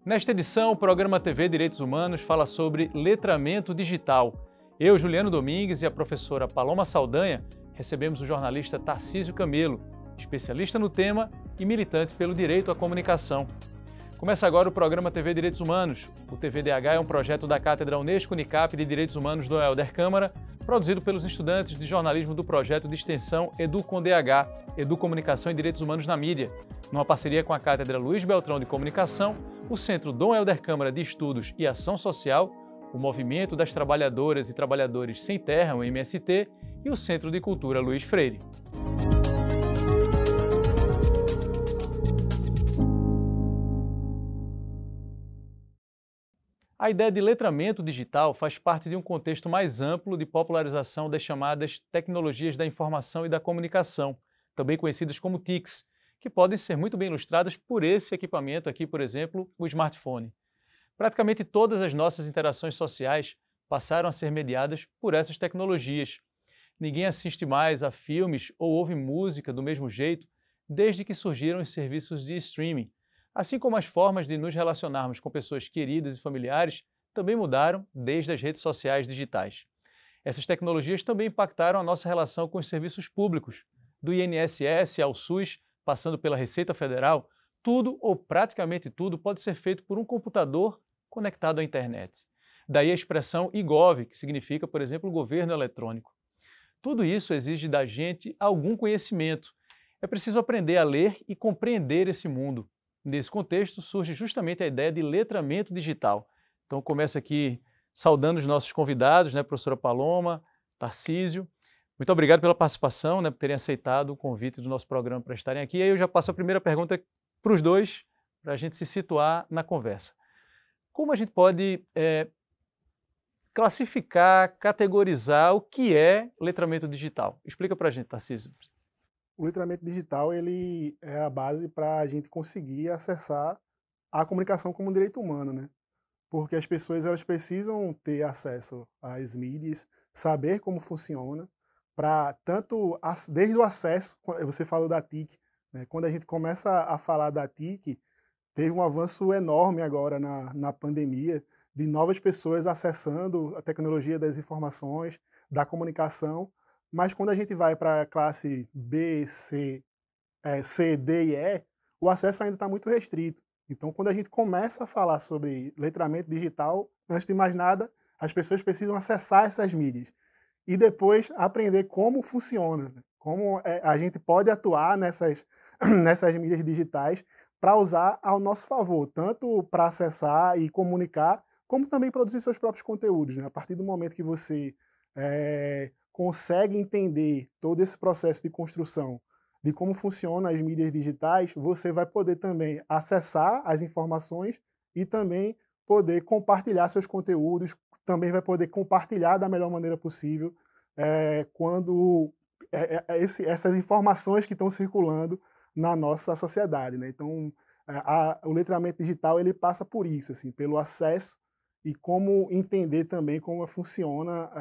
Nesta edição, o programa TV Direitos Humanos fala sobre letramento digital. Eu, Juliano Domingues, e a professora Paloma Saldanha recebemos o jornalista Tarcísio Camelo, especialista no tema e militante pelo direito à comunicação. Começa agora o programa TV Direitos Humanos. O TVDH é um projeto da Cátedra Unesco Unicap de Direitos Humanos do Helder Câmara, produzido pelos estudantes de jornalismo do projeto de extensão EduComDH, Educomunicação e Direitos Humanos na Mídia, numa parceria com a Cátedra Luiz Beltrão de Comunicação, o Centro Dom Helder Câmara de Estudos e Ação Social, o Movimento das Trabalhadoras e Trabalhadores Sem Terra, o MST, e o Centro de Cultura Luiz Freire. A ideia de letramento digital faz parte de um contexto mais amplo de popularização das chamadas tecnologias da informação e da comunicação, também conhecidas como TICs, que podem ser muito bem ilustradas por esse equipamento aqui, por exemplo, o smartphone. Praticamente todas as nossas interações sociais passaram a ser mediadas por essas tecnologias. Ninguém assiste mais a filmes ou ouve música do mesmo jeito desde que surgiram os serviços de streaming. Assim como as formas de nos relacionarmos com pessoas queridas e familiares também mudaram desde as redes sociais digitais. Essas tecnologias também impactaram a nossa relação com os serviços públicos, do INSS ao SUS, passando pela Receita Federal. Tudo ou praticamente tudo pode ser feito por um computador conectado à internet. Daí a expressão eGov, que significa, por exemplo, governo eletrônico. Tudo isso exige da gente algum conhecimento. É preciso aprender a ler e compreender esse mundo. Nesse contexto surge justamente a ideia de letramento digital. Então começo aqui saudando os nossos convidados, professora Paloma, Tarcísio. Muito obrigado pela participação, por terem aceitado o convite do nosso programa para estarem aqui. E aí eu já passo a primeira pergunta para os dois, para a gente se situar na conversa. Como a gente pode classificar, categorizar o que é letramento digital? Explica para a gente, Tarcísio. O letramento digital ele é a base para a gente conseguir acessar a comunicação como um direito humano, né? Porque as pessoas elas precisam ter acesso às mídias, saber como funciona, para tanto desde o acesso, você falou da TIC, né? Quando a gente começa a falar da TIC, teve um avanço enorme agora na pandemia, de novas pessoas acessando a tecnologia das informações, da comunicação, mas quando a gente vai para a classe B, C, C, D e E, o acesso ainda está muito restrito. Então, quando a gente começa a falar sobre letramento digital, antes de mais nada, as pessoas precisam acessar essas mídias e depois aprender como funciona, né? Como a gente pode atuar nessas mídias digitais para usar ao nosso favor, tanto para acessar e comunicar, como também produzir seus próprios conteúdos, né? A partir do momento que você consegue entender todo esse processo de construção de como funcionam as mídias digitais, você vai poder também acessar as informações e também poder compartilhar seus conteúdos, também vai poder compartilhar da melhor maneira possível quando essas informações que estão circulando na nossa sociedade, né? Então, o letramento digital ele passa por isso, assim, pelo acesso e como entender também como funciona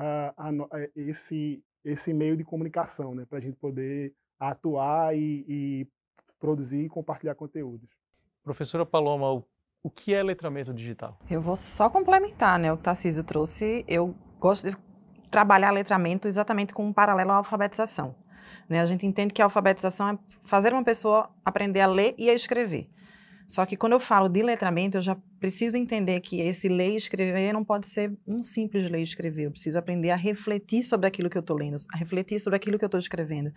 esse meio de comunicação, né? Para a gente poder atuar e produzir e compartilhar conteúdos. Professora Paloma, o que é letramento digital? Eu vou só complementar, o que o Tarcísio trouxe. Eu gosto de trabalhar letramento exatamente com um paralelo à alfabetização. A gente entende que a alfabetização é fazer uma pessoa aprender a ler e a escrever. Só que quando eu falo de letramento, eu já preciso entender que esse ler e escrever não pode ser um simples ler e escrever. Eu preciso aprender a refletir sobre aquilo que eu estou lendo, a refletir sobre aquilo que eu estou escrevendo.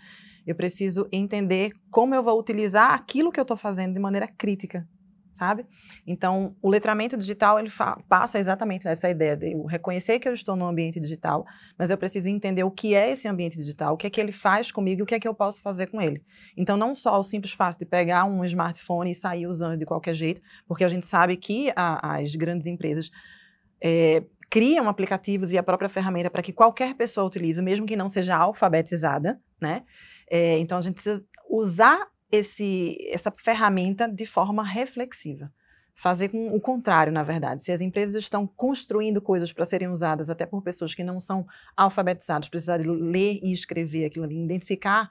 Eu preciso entender como eu vou utilizar aquilo que eu estou fazendo de maneira crítica, sabe? Então, o letramento digital, ele passa exatamente nessa ideia de eu reconhecer que eu estou num ambiente digital, mas eu preciso entender o que é esse ambiente digital, o que é que ele faz comigo e o que é que eu posso fazer com ele. Então, não só o simples fato de pegar um smartphone e sair usando de qualquer jeito, porque a gente sabe que as grandes empresas criam aplicativos e a própria ferramenta para que qualquer pessoa utilize, mesmo que não seja alfabetizada, né? Então, a gente precisa usar essa ferramenta de forma reflexiva, fazer com o contrário, na verdade. Se as empresas estão construindo coisas para serem usadas até por pessoas que não são alfabetizadas, precisar de ler e escrever aquilo ali, identificar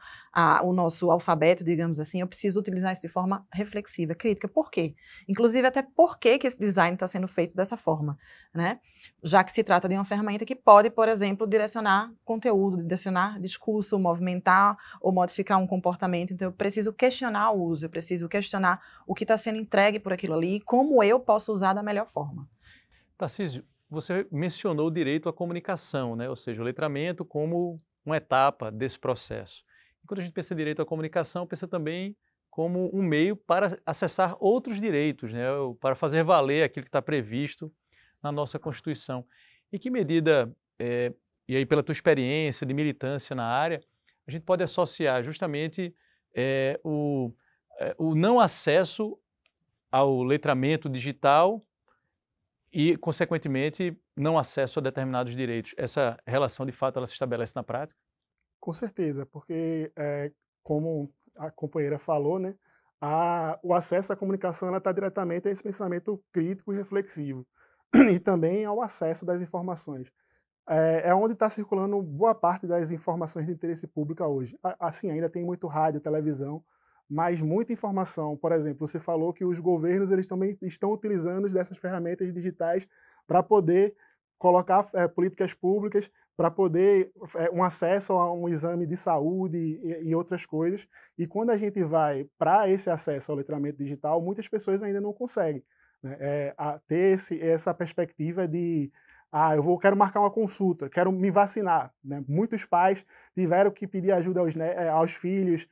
o nosso alfabeto, digamos assim, eu preciso utilizar isso de forma reflexiva, crítica. Por quê? Inclusive, até por que esse design está sendo feito dessa forma, né? Já que se trata de uma ferramenta que pode, por exemplo, direcionar conteúdo, direcionar discurso, movimentar ou modificar um comportamento. Então, eu preciso questionar o uso, eu preciso questionar o que está sendo entregue por aquilo ali, como eu posso usar da melhor forma. Tarcísio, você mencionou o direito à comunicação, né? Ou seja, o letramento como uma etapa desse processo. E quando a gente pensa em direito à comunicação, pensa também como um meio para acessar outros direitos, né? Para fazer valer aquilo que está previsto na nossa Constituição. Em que medida, e aí pela tua experiência de militância na área, a gente pode associar justamente o não acesso ao letramento digital e, consequentemente, não acesso a determinados direitos. Essa relação, de fato, ela se estabelece na prática? Com certeza, porque, como a companheira falou, né, o acesso à comunicação está diretamente a esse pensamento crítico e reflexivo, e também ao acesso das informações. É onde está circulando boa parte das informações de interesse público hoje. Assim, ainda tem muito rádio, televisão, mas muita informação. Por exemplo, você falou que os governos eles também estão utilizando dessas ferramentas digitais para poder colocar políticas públicas, para poder um acesso a um exame de saúde e outras coisas. E quando a gente vai para esse acesso ao letramento digital, muitas pessoas ainda não conseguem, né, ter essa perspectiva de quero marcar uma consulta, quero me vacinar, né? Muitos pais tiveram que pedir ajuda aos filhos,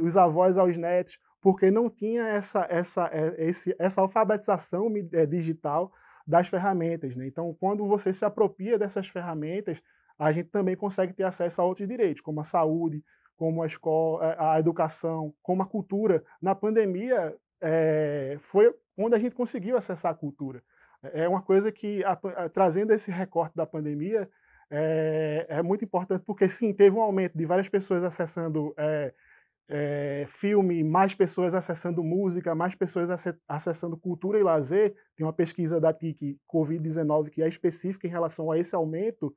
os avós aos netos, porque não tinha essa alfabetização digital das ferramentas, né? Então, quando você se apropria dessas ferramentas, a gente também consegue ter acesso a outros direitos, como a saúde, como a escola, a educação, como a cultura. Na pandemia, foi onde a gente conseguiu acessar a cultura. É uma coisa que, trazendo esse recorte da pandemia, é muito importante, porque sim, teve um aumento de várias pessoas acessando filme, mais pessoas acessando música, mais pessoas acessando cultura e lazer. Tem uma pesquisa da TIC Covid-19 que é específica em relação a esse aumento,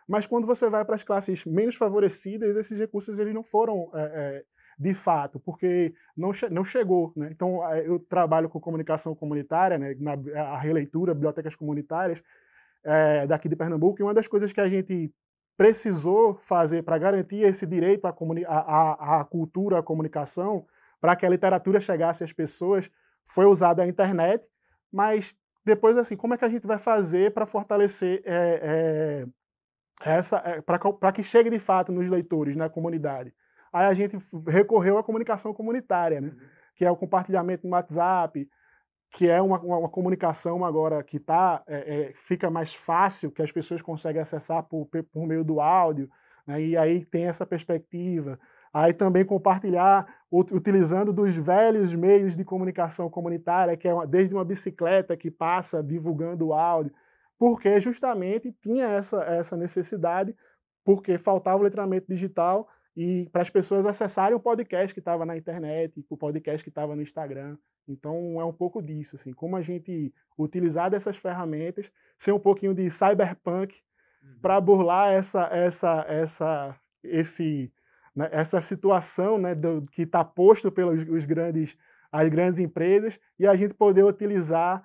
mas quando você vai para as classes menos favorecidas, esses recursos eles não foram de fato, porque não chegou, né? Então, eu trabalho com comunicação comunitária, né, a releitura, bibliotecas comunitárias daqui de Pernambuco, e uma das coisas que a gente precisou fazer para garantir esse direito à cultura, à comunicação, para que a literatura chegasse às pessoas, foi usada a internet, mas depois, assim, como é que a gente vai fazer para fortalecer para que chegue de fato nos leitores, na comunidade? Aí a gente recorreu à comunicação comunitária, né? Que é o compartilhamento no WhatsApp, que é uma comunicação agora que fica mais fácil, que as pessoas conseguem acessar por meio do áudio, né? E aí tem essa perspectiva. Aí também compartilhar, utilizando dos velhos meios de comunicação comunitária, que é desde uma bicicleta que passa divulgando o áudio, porque justamente tinha essa necessidade, porque faltava o letramento digital, e para as pessoas acessarem o podcast que estava na internet, o podcast que estava no Instagram. Então, é um pouco disso, assim, como a gente utilizar dessas ferramentas, ser um pouquinho de cyberpunk para burlar essa situação, né, que está posto pelas as grandes empresas, e a gente poder utilizar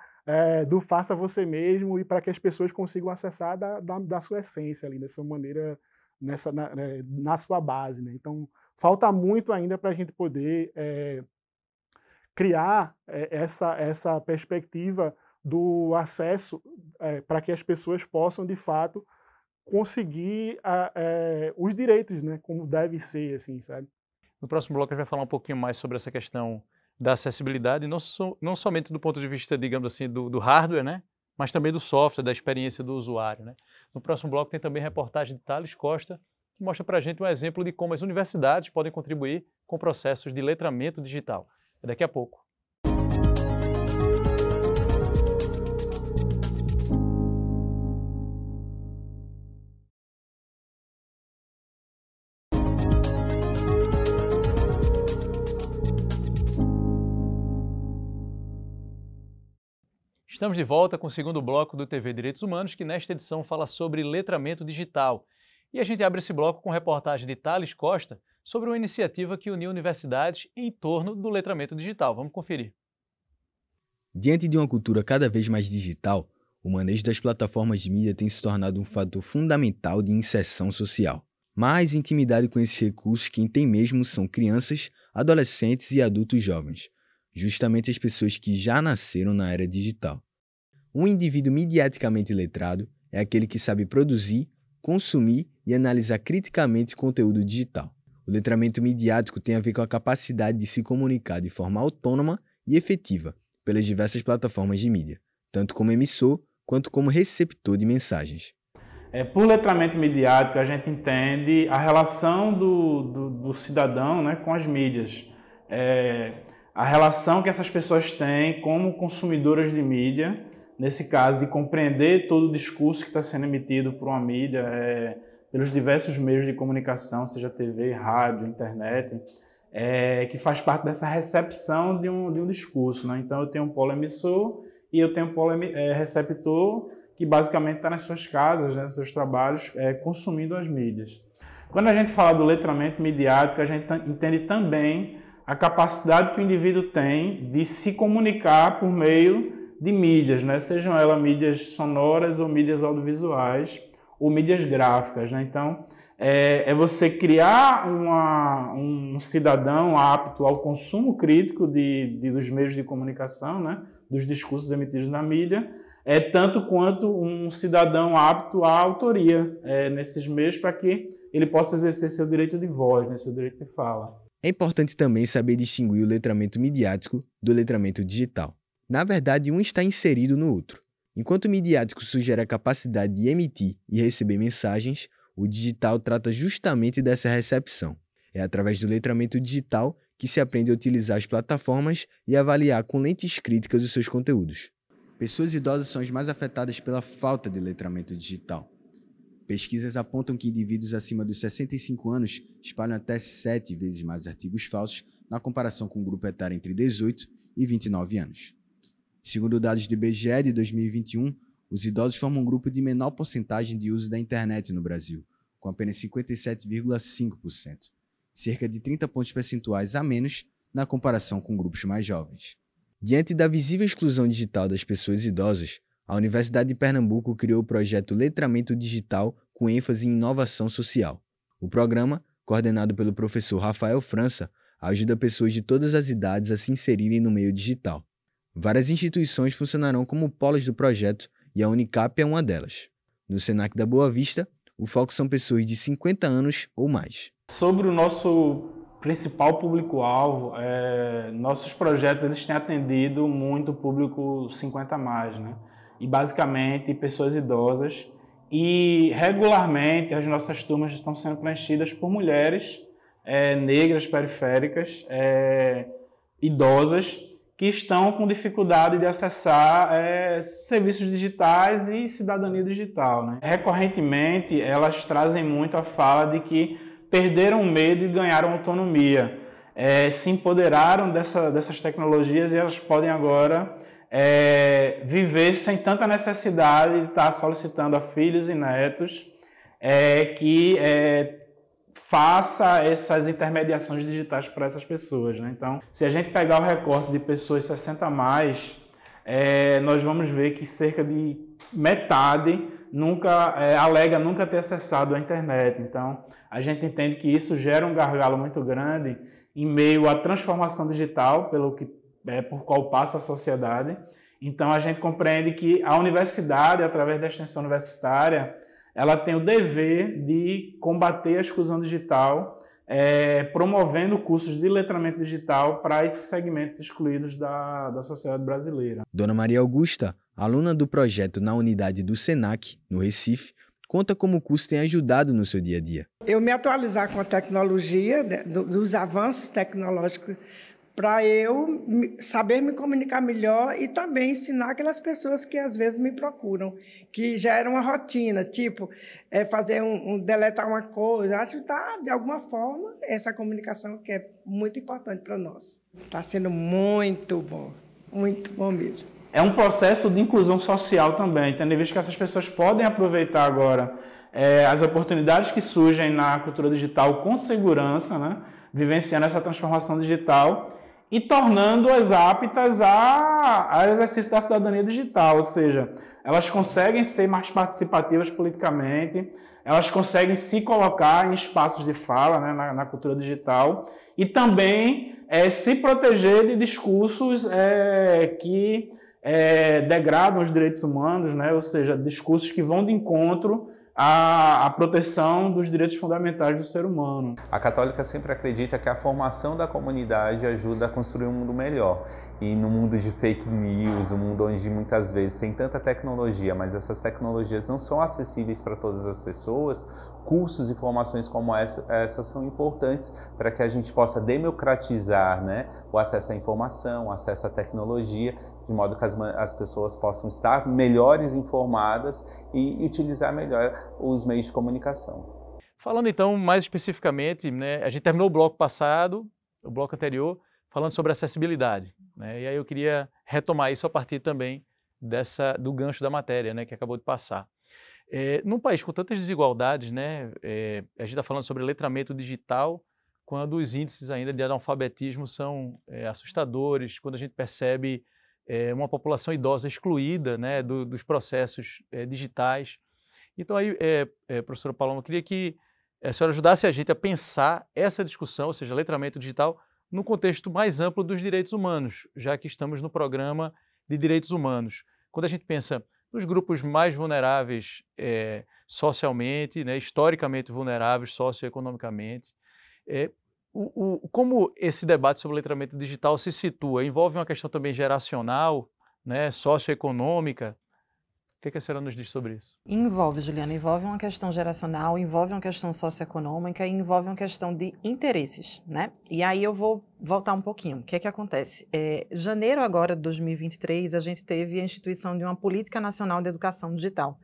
do faça você mesmo, e para que as pessoas consigam acessar da sua essência ali, dessa maneira, na sua base, né? Então, falta muito ainda para a gente poder criar essa perspectiva do acesso para que as pessoas possam, de fato, conseguir os direitos, né? Como deve ser, assim, sabe? No próximo bloco a gente vai falar um pouquinho mais sobre essa questão da acessibilidade, não somente do ponto de vista, digamos assim, do hardware, né? Mas também do software, da experiência do usuário, né? No próximo bloco tem também reportagem de Thales Costa, que mostra para a gente um exemplo de como as universidades podem contribuir com processos de letramento digital. É daqui a pouco. Estamos de volta com o segundo bloco do TV Direitos Humanos, que nesta edição fala sobre letramento digital. E a gente abre esse bloco com reportagem de Thales Costa sobre uma iniciativa que uniu universidades em torno do letramento digital. Vamos conferir. Diante de uma cultura cada vez mais digital, o manejo das plataformas de mídia tem se tornado um fator fundamental de inserção social. Mais intimidade com esses recursos quem tem mesmo são crianças, adolescentes e adultos jovens, justamente as pessoas que já nasceram na era digital. Um indivíduo mediaticamente letrado é aquele que sabe produzir, consumir e analisar criticamente conteúdo digital. O letramento midiático tem a ver com a capacidade de se comunicar de forma autônoma e efetiva pelas diversas plataformas de mídia, tanto como emissor quanto como receptor de mensagens. Por letramento midiático, a gente entende a relação do cidadão, né, com as mídias. A relação que essas pessoas têm como consumidoras de mídia, nesse caso de compreender todo o discurso que está sendo emitido por uma mídia, pelos diversos meios de comunicação, seja TV, rádio, internet, que faz parte dessa recepção de um discurso, né? Então eu tenho um polo emissor e eu tenho um polo receptor, que basicamente está nas suas casas, né, nos seus trabalhos, consumindo as mídias. Quando a gente fala do letramento midiático, a gente entende também a capacidade que o indivíduo tem de se comunicar por meio de mídias, né? Sejam elas mídias sonoras ou mídias audiovisuais ou mídias gráficas, né? Então, é você criar um cidadão apto ao consumo crítico dos meios de comunicação, né? Dos discursos emitidos na mídia, tanto quanto um cidadão apto à autoria nesses meios para que ele possa exercer seu direito de voz, né? Seu direito de fala. É importante também saber distinguir o letramento midiático do letramento digital. Na verdade, um está inserido no outro. Enquanto o midiático sugere a capacidade de emitir e receber mensagens, o digital trata justamente dessa recepção. É através do letramento digital que se aprende a utilizar as plataformas e avaliar com lentes críticas os seus conteúdos. Pessoas idosas são as mais afetadas pela falta de letramento digital. Pesquisas apontam que indivíduos acima dos 65 anos espalham até 7 vezes mais artigos falsos na comparação com o grupo etário entre 18 e 29 anos. Segundo dados do IBGE de 2021, os idosos formam um grupo de menor porcentagem de uso da internet no Brasil, com apenas 57,5%, cerca de 30 pontos percentuais a menos na comparação com grupos mais jovens. Diante da visível exclusão digital das pessoas idosas, a Universidade de Pernambuco criou o projeto Letramento Digital com ênfase em inovação social. O programa, coordenado pelo professor Rafael França, ajuda pessoas de todas as idades a se inserirem no meio digital. Várias instituições funcionarão como polos do projeto e a Unicap é uma delas. No Senac da Boa Vista, o foco são pessoas de 50 anos ou mais. Sobre o nosso principal público-alvo, nossos projetos eles têm atendido muito o público 50 a mais, né? E basicamente pessoas idosas, e regularmente as nossas turmas estão sendo preenchidas por mulheres negras, periféricas, idosas, que estão com dificuldade de acessar serviços digitais e cidadania digital, né? Recorrentemente, elas trazem muito a fala de que perderam o medo e ganharam autonomia, se empoderaram dessas tecnologias e elas podem agora viver sem tanta necessidade de estar solicitando a filhos e netos que faça essas intermediações digitais para essas pessoas, né? Então, se a gente pegar o recorte de pessoas 60 a mais, nós vamos ver que cerca de metade alega nunca ter acessado a internet. Então, a gente entende que isso gera um gargalo muito grande em meio à transformação digital, por qual passa a sociedade. Então, a gente compreende que a universidade, através da extensão universitária, ela tem o dever de combater a exclusão digital, promovendo cursos de letramento digital para esses segmentos excluídos da sociedade brasileira. Dona Maria Augusta, aluna do projeto na unidade do Senac, no Recife, conta como o curso tem ajudado no seu dia a dia. Eu me atualizar com a tecnologia, dos avanços tecnológicos, para eu saber me comunicar melhor e também ensinar aquelas pessoas que às vezes me procuram, que já era uma rotina, tipo fazer deletar uma coisa, ajudar de alguma forma essa comunicação que é muito importante para nós. Está sendo muito bom mesmo. é um processo de inclusão social também, tendo em vista que essas pessoas podem aproveitar agora as oportunidades que surgem na cultura digital com segurança, né? Vivenciando essa transformação digital e tornando-as aptas ao exercício da cidadania digital, ou seja, elas conseguem ser mais participativas politicamente, elas conseguem se colocar em espaços de fala, né, na cultura digital e também se proteger de discursos que degradam os direitos humanos, né, ou seja, discursos que vão de encontro à proteção dos direitos fundamentais do ser humano. A Católica sempre acredita que a formação da comunidade ajuda a construir um mundo melhor. E no mundo de fake news, um mundo onde muitas vezes tem tanta tecnologia, mas essas tecnologias não são acessíveis para todas as pessoas, cursos e formações como essas são importantes para que a gente possa democratizar, né, o acesso à informação, o acesso à tecnologia, de modo que as pessoas possam estar melhores informadas e utilizar melhor os meios de comunicação. Falando então mais especificamente, né, a gente terminou o bloco passado, o bloco anterior, falando sobre acessibilidade, né, e aí eu queria retomar isso a partir também do gancho da matéria, né, que acabou de passar. Num país com tantas desigualdades, né, a gente está falando sobre letramento digital, quando os índices ainda de analfabetismo são assustadores, quando a gente percebe uma população idosa excluída, né, dos processos digitais. Então aí, professora Paloma, eu queria que a senhora ajudasse a gente a pensar essa discussão, ou seja, letramento digital, no contexto mais amplo dos direitos humanos, já que estamos no programa de direitos humanos. Quando a gente pensa nos grupos mais vulneráveis socialmente, né, historicamente vulneráveis socioeconomicamente, como esse debate sobre o letramento digital se situa? Envolve uma questão também geracional, né, socioeconômica? O que a senhora nos diz sobre isso? Envolve, Juliana, envolve uma questão geracional, envolve uma questão socioeconômica e envolve uma questão de interesses, né? E aí eu vou voltar um pouquinho. O que é que acontece? Janeiro agora de 2023, a gente teve a instituição de uma Política Nacional de Educação Digital.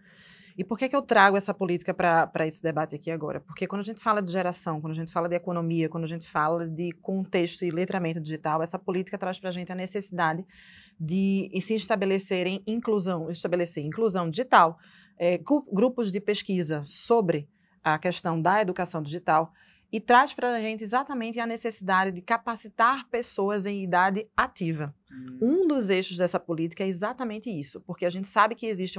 E por que eu trago essa política para esse debate aqui agora? Porque quando a gente fala de geração, quando a gente fala de economia, quando a gente fala de contexto e letramento digital, essa política traz para a gente a necessidade de se estabelecer inclusão digital, grupos de pesquisa sobre a questão da educação digital, e traz para a gente exatamente a necessidade de capacitar pessoas em idade ativa. Um dos eixos dessa política é exatamente isso, porque a gente sabe que existe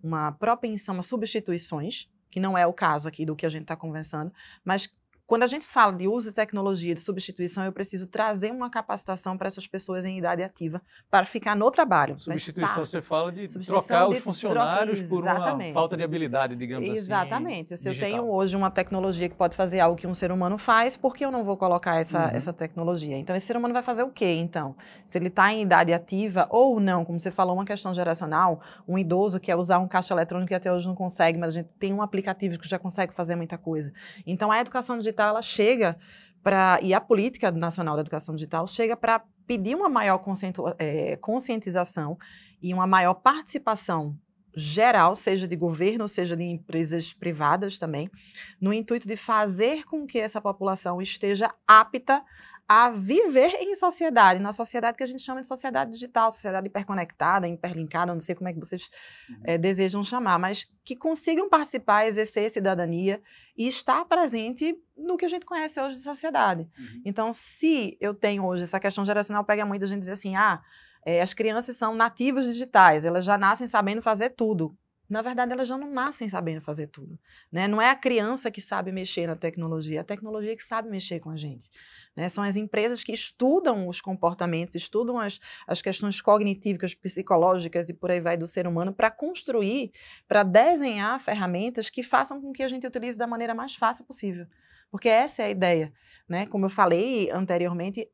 uma propensão a substituições, que não é o caso aqui do que a gente está conversando, mas quando a gente fala de uso de tecnologia, de substituição, eu preciso trazer uma capacitação para essas pessoas em idade ativa para ficar no trabalho. Substituição, você fala de trocar os funcionários por uma falta de habilidade, digamos assim. Exatamente. Se eu tenho hoje uma tecnologia que pode fazer algo que um ser humano faz, por que eu não vou colocar essa tecnologia? Então, esse ser humano vai fazer o quê, então? Se ele está em idade ativa ou não, como você falou, uma questão geracional, um idoso quer usar um caixa eletrônico que até hoje não consegue, mas a gente tem um aplicativo que já consegue fazer muita coisa. Então, a educação digital, ela chega e a Política Nacional da Educação Digital chega para pedir uma maior conscientização e uma maior participação geral, seja de governo, seja de empresas privadas também, no intuito de fazer com que essa população esteja apta a viver em sociedade, na sociedade que a gente chama de sociedade digital, sociedade hiperconectada, hiperlinkada, não sei como é que vocês desejam chamar, mas que consigam participar, exercer cidadania e estar presente no que a gente conhece hoje de sociedade. Então, se eu tenho hoje essa questão geracional, pega muito a gente dizer assim, as crianças são nativas digitais, elas já nascem sabendo fazer tudo. Na verdade, elas já não nascem sabendo fazer tudo, né? Não é a criança que sabe mexer na tecnologia, é a tecnologia que sabe mexer com a gente, né? São as empresas que estudam os comportamentos, estudam as questões cognitivas, psicológicas e por aí vai do ser humano para construir, para desenhar ferramentas que façam com que a gente utilize da maneira mais fácil possível. Porque essa é a ideia, né? Como eu falei anteriormente,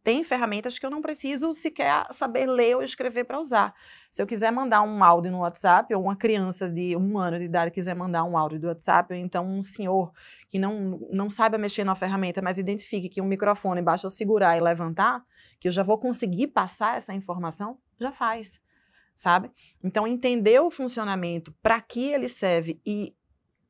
tem ferramentas que eu não preciso sequer saber ler ou escrever para usar. Se eu quiser mandar um áudio no WhatsApp, ou uma criança de 1 ano de idade quiser mandar um áudio do WhatsApp, ou então um senhor que não saiba mexer na ferramenta, mas identifique que um microfone basta eu segurar e levantar, que eu já vou conseguir passar essa informação, já faz, sabe? Então, entender o funcionamento, para que ele serve e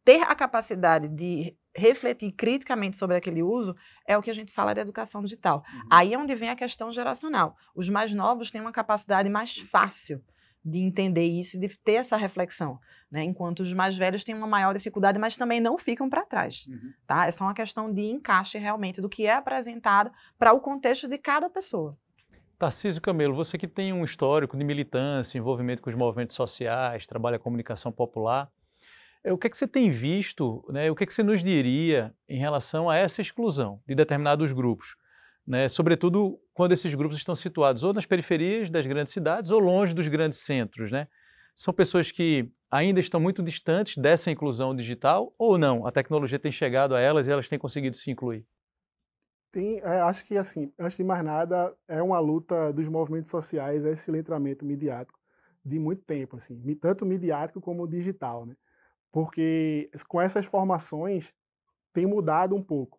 ter a capacidade de refletir criticamente sobre aquele uso, é o que a gente fala de educação digital. Aí é onde vem a questão geracional. Os mais novos têm uma capacidade mais fácil de entender isso e de ter essa reflexão, né? Enquanto os mais velhos têm uma maior dificuldade, mas também não ficam para trás. Tá? É só uma questão de encaixe realmente do que é apresentado para o contexto de cada pessoa. Tarcísio Camelo, você que tem um histórico de militância, envolvimento com os movimentos sociais, trabalha a comunicação popular, o que é que você tem visto, né, o que é que você nos diria em relação a essa exclusão de determinados grupos, né, sobretudo quando esses grupos estão situados ou nas periferias das grandes cidades ou longe dos grandes centros, né? São pessoas que ainda estão muito distantes dessa inclusão digital ou não? A tecnologia tem chegado a elas e elas têm conseguido se incluir? Acho que, assim, antes de mais nada, é uma luta dos movimentos sociais, esse letramento midiático de muito tempo, assim, tanto midiático como digital, né? Porque com essas formações tem mudado um pouco,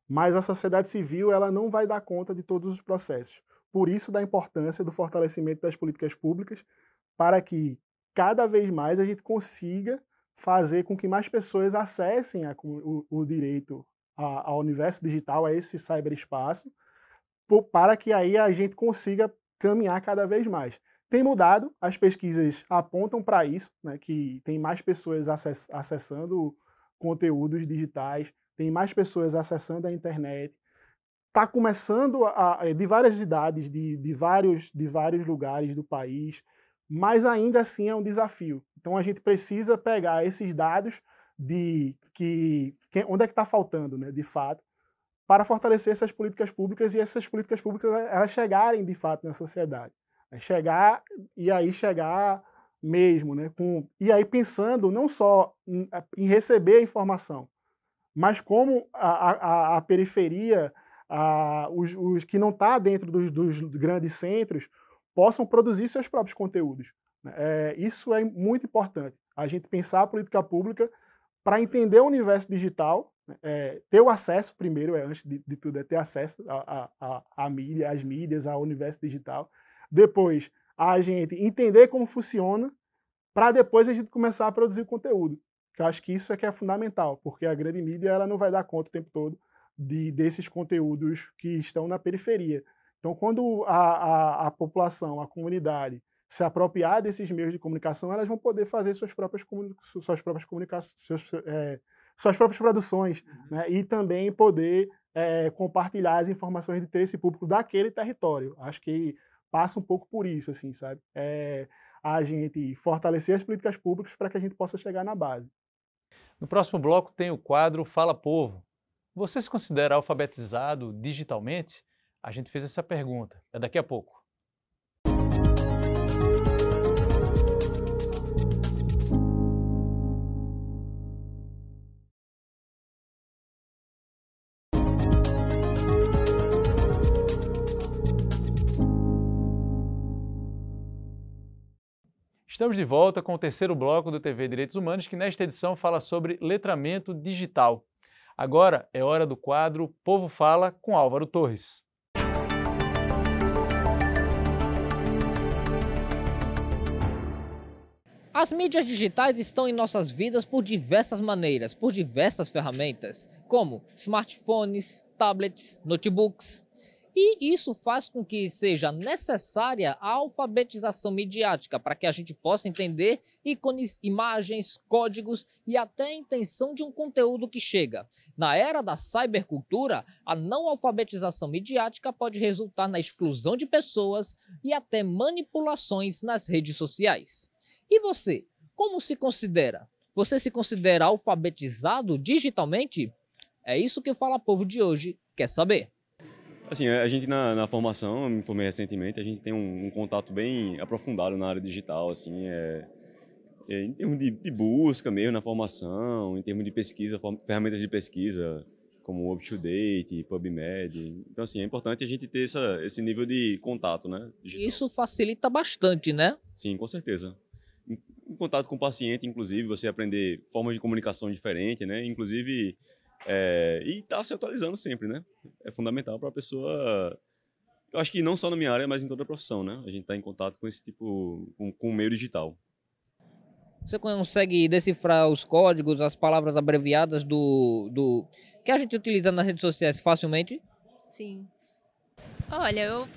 mas a sociedade civil ela não vai dar conta de todos os processos. Por isso da importância do fortalecimento das políticas públicas para que cada vez mais a gente consiga fazer com que mais pessoas acessem o direito ao universo digital, a esse cyberespaço, para que aí a gente consiga caminhar cada vez mais. Tem mudado, as pesquisas apontam para isso, né, que tem mais pessoas acessando conteúdos digitais, tem mais pessoas acessando a internet, está começando de várias idades, de vários lugares do país, mas ainda assim é um desafio. Então a gente precisa pegar esses dados onde é que está faltando, né, de fato, para fortalecer essas políticas públicas e essas políticas públicas elas chegarem de fato na sociedade. Chegar mesmo, né, e aí pensando não só em receber a informação, mas como a periferia, os que não estão dentro dos grandes centros, possam produzir seus próprios conteúdos. Isso é muito importante, a gente pensar a política pública para entender o universo digital, ter o acesso primeiro, antes de tudo, é ter acesso à mídia, às mídias, ao universo digital. Depois, a gente entender como funciona, para depois a gente começar a produzir conteúdo. Que eu acho que isso é que é fundamental, porque a grande mídia ela não vai dar conta o tempo todo desses conteúdos que estão na periferia. Então, quando a população, a comunidade, se apropriar desses meios de comunicação, elas vão poder fazer suas próprias produções, né? E também poder compartilhar as informações de interesse público daquele território. Acho que passa um pouco por isso, assim, sabe? A gente fortalecer as políticas públicas para que a gente possa chegar na base. No próximo bloco tem o quadro Fala Povo. Você se considera alfabetizado digitalmente? A gente fez essa pergunta. É daqui a pouco. Estamos de volta com o terceiro bloco do TV Direitos Humanos, que nesta edição fala sobre letramento digital. Agora é hora do quadro Povo Fala com Álvaro Torres. As mídias digitais estão em nossas vidas por diversas maneiras, por diversas ferramentas, como smartphones, tablets, notebooks. E isso faz com que seja necessária a alfabetização midiática para que a gente possa entender ícones, imagens, códigos e até a intenção de um conteúdo que chega. Na era da cybercultura, a não alfabetização midiática pode resultar na exclusão de pessoas e até manipulações nas redes sociais. E você, como se considera? Você se considera alfabetizado digitalmente? É isso que o Fala Povo de hoje quer saber. Assim, a gente na formação, eu me formei recentemente, a gente tem um contato bem aprofundado na área digital, assim, em termos de busca mesmo na formação, em termos de pesquisa, ferramentas de pesquisa, como o UpToDate, PubMed. Então, assim, é importante a gente ter esse nível de contato, né, digital. Isso facilita bastante, né? Sim, com certeza. Em contato com o paciente, inclusive, você aprender formas de comunicação diferentes, né, inclusive... e tá se atualizando sempre, né? É fundamental para a pessoa. Eu acho que não só na minha área, mas em toda a profissão, né? A gente tá em contato com esse tipo, com o meio digital. Você consegue decifrar os códigos, as palavras abreviadas que a gente utiliza nas redes sociais facilmente? Sim. Olha, eu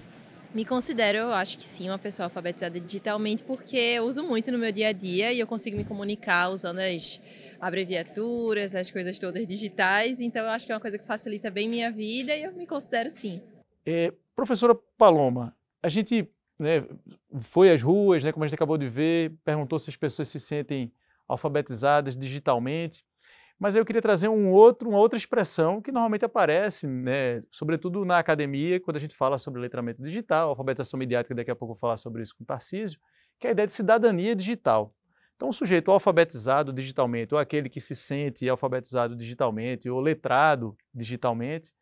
me considero, eu acho que sim, uma pessoa alfabetizada digitalmente, porque eu uso muito no meu dia a dia e eu consigo me comunicar usando as abreviaturas, as coisas todas digitais, então eu acho que é uma coisa que facilita bem minha vida e eu me considero sim. Professora Paloma, a gente, né, foi às ruas, né, como a gente acabou de ver, perguntou se as pessoas se sentem alfabetizadas digitalmente, mas eu queria trazer uma outra expressão que normalmente aparece, né, sobretudo na academia, quando a gente fala sobre letramento digital, alfabetização midiática, daqui a pouco eu vou falar sobre isso com o Tarcísio, que é a ideia de cidadania digital. Então, o sujeito alfabetizado digitalmente, ou aquele que se sente alfabetizado digitalmente, ou letrado digitalmente,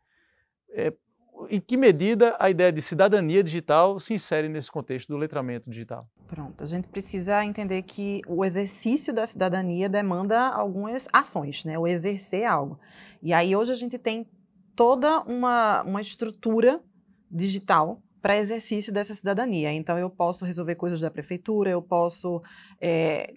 em que medida a ideia de cidadania digital se insere nesse contexto do letramento digital? Pronto, a gente precisa entender que o exercício da cidadania demanda algumas ações, né? O exercer algo. E aí hoje a gente tem toda uma estrutura digital para exercício dessa cidadania. Então eu posso resolver coisas da prefeitura, eu posso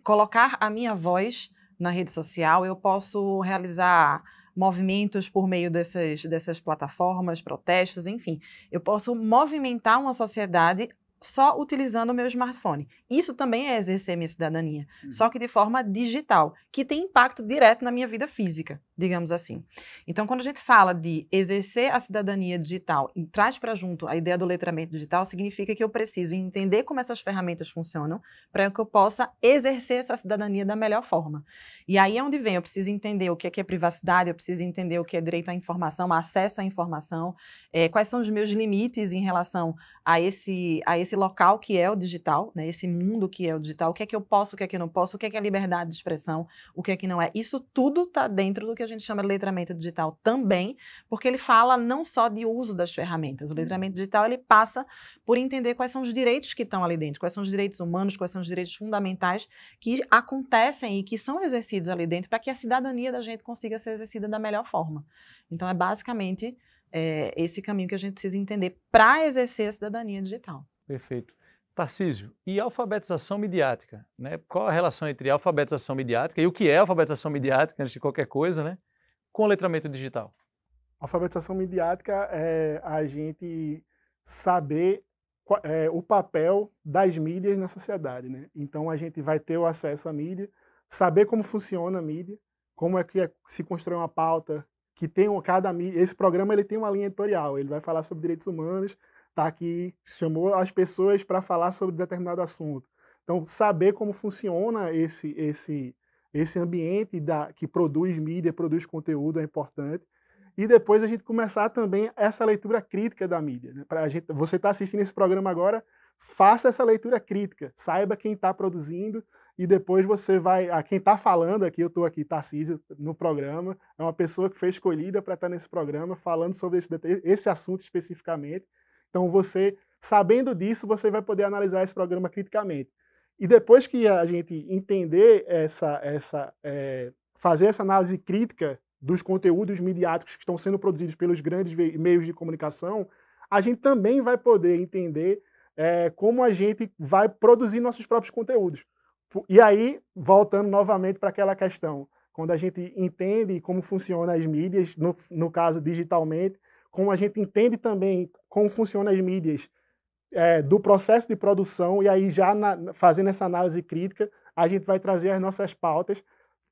colocar a minha voz na rede social, eu posso realizar movimentos por meio dessas plataformas, protestos, enfim. Eu posso movimentar uma sociedade só utilizando o meu smartphone. Isso também é exercer minha cidadania, só que de forma digital, que tem impacto direto na minha vida física, digamos assim. Então, quando a gente fala de exercer a cidadania digital e traz para junto a ideia do letramento digital, significa que eu preciso entender como essas ferramentas funcionam para que eu possa exercer essa cidadania da melhor forma. E aí é onde vem, eu preciso entender o que é privacidade, eu preciso entender o que é direito à informação, acesso à informação, quais são os meus limites em relação a esse local que é o digital, né, esse mundo que é o digital, o que é que eu posso, o que é que eu não posso, o que é liberdade de expressão, o que é que não é. Isso tudo está dentro do que a gente chama de letramento digital também, porque ele fala não só de uso das ferramentas. O letramento digital, ele passa por entender quais são os direitos que estão ali dentro, quais são os direitos humanos, quais são os direitos fundamentais que acontecem e que são exercidos ali dentro para que a cidadania da gente consiga ser exercida da melhor forma. Então, é basicamente esse caminho que a gente precisa entender para exercer a cidadania digital. Perfeito. Tarcísio, e alfabetização midiática, né? Qual a relação entre alfabetização midiática e o que é alfabetização midiática, antes de qualquer coisa, né, com o letramento digital? Alfabetização midiática é a gente saber o papel das mídias na sociedade, né? Então a gente vai ter o acesso à mídia, saber como funciona a mídia, como é que se constrói uma pauta, que tem cada mídia. Esse programa ele tem uma linha editorial, ele vai falar sobre direitos humanos, tá aqui, chamou as pessoas para falar sobre determinado assunto. Então, saber como funciona esse ambiente que produz mídia, produz conteúdo é importante. E depois a gente começar também essa leitura crítica da mídia, né? Você está assistindo esse programa agora, faça essa leitura crítica, saiba quem está produzindo e depois você vai... quem está falando aqui, eu estou aqui, Tarcísio, no programa, é uma pessoa que foi escolhida para estar nesse programa falando sobre esse assunto especificamente. Então, você, sabendo disso, você vai poder analisar esse programa criticamente. E depois que a gente entender fazer essa análise crítica dos conteúdos midiáticos que estão sendo produzidos pelos grandes meios de comunicação, a gente também vai poder entender como a gente vai produzir nossos próprios conteúdos. E aí, voltando novamente para aquela questão, quando a gente entende como funcionam as mídias, no caso digitalmente, como a gente entende também como funcionam as mídias do processo de produção, e aí já fazendo essa análise crítica, a gente vai trazer as nossas pautas,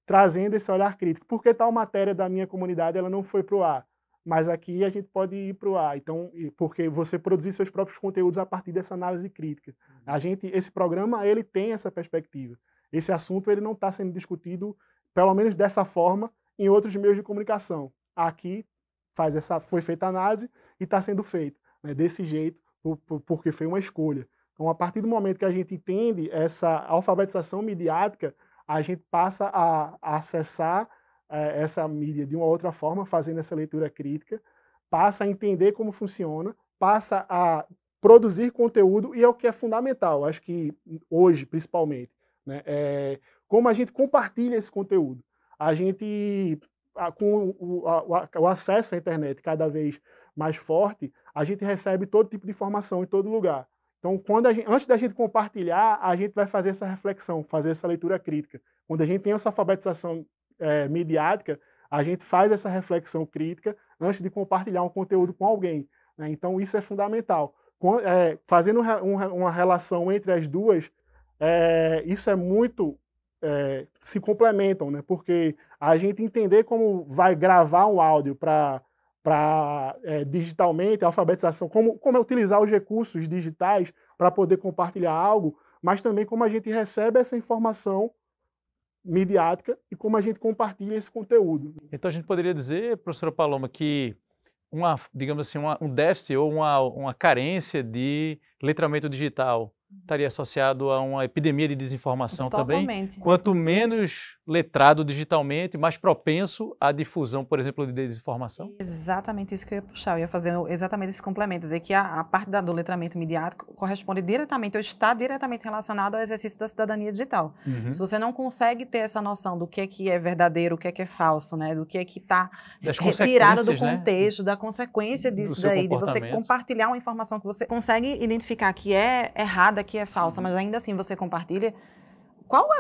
trazendo esse olhar crítico. Por que tal matéria da minha comunidade ela não foi para o ar? Mas aqui a gente pode ir para o ar. Então, porque você produzir seus próprios conteúdos a partir dessa análise crítica. Esse programa ele tem essa perspectiva. Esse assunto ele não está sendo discutido, pelo menos dessa forma, em outros meios de comunicação. Aqui foi feita a análise e está sendo feito, né, desse jeito, porque foi uma escolha. Então, a partir do momento que a gente entende essa alfabetização midiática, a gente passa a acessar essa mídia de uma outra forma, fazendo essa leitura crítica, passa a entender como funciona, passa a produzir conteúdo, e é o que é fundamental, acho que hoje, principalmente, né, como a gente compartilha esse conteúdo. A gente, com o acesso à internet cada vez mais forte, a gente recebe todo tipo de informação em todo lugar. Então, antes da gente compartilhar, a gente vai fazer essa reflexão, fazer essa leitura crítica. Quando a gente tem essa alfabetização midiática, a gente faz essa reflexão crítica antes de compartilhar um conteúdo com alguém, né? Então, isso é fundamental. Fazendo uma relação entre as duas, isso é muito... se complementam, né? Porque a gente entender como vai gravar um áudio para digitalmente, a alfabetização, como é utilizar os recursos digitais para poder compartilhar algo, mas também como a gente recebe essa informação midiática e como a gente compartilha esse conteúdo. Então a gente poderia dizer, professora Paloma, que digamos assim, um déficit ou uma carência de letramento digital estaria associado a uma epidemia de desinformação também? Totalmente. Quanto menos letrado digitalmente, mais propenso à difusão, por exemplo, de desinformação? Exatamente isso que eu ia puxar, eu ia fazer exatamente esse complemento, dizer que a parte do letramento midiático corresponde diretamente, ou está diretamente relacionado ao exercício da cidadania digital. Uhum. Se você não consegue ter essa noção do que é verdadeiro, o que é falso, né, do que está retirado do contexto, da consequência disso daí, de você compartilhar uma informação que você consegue identificar que é errada, que é falsa, mas ainda assim você compartilha, qual é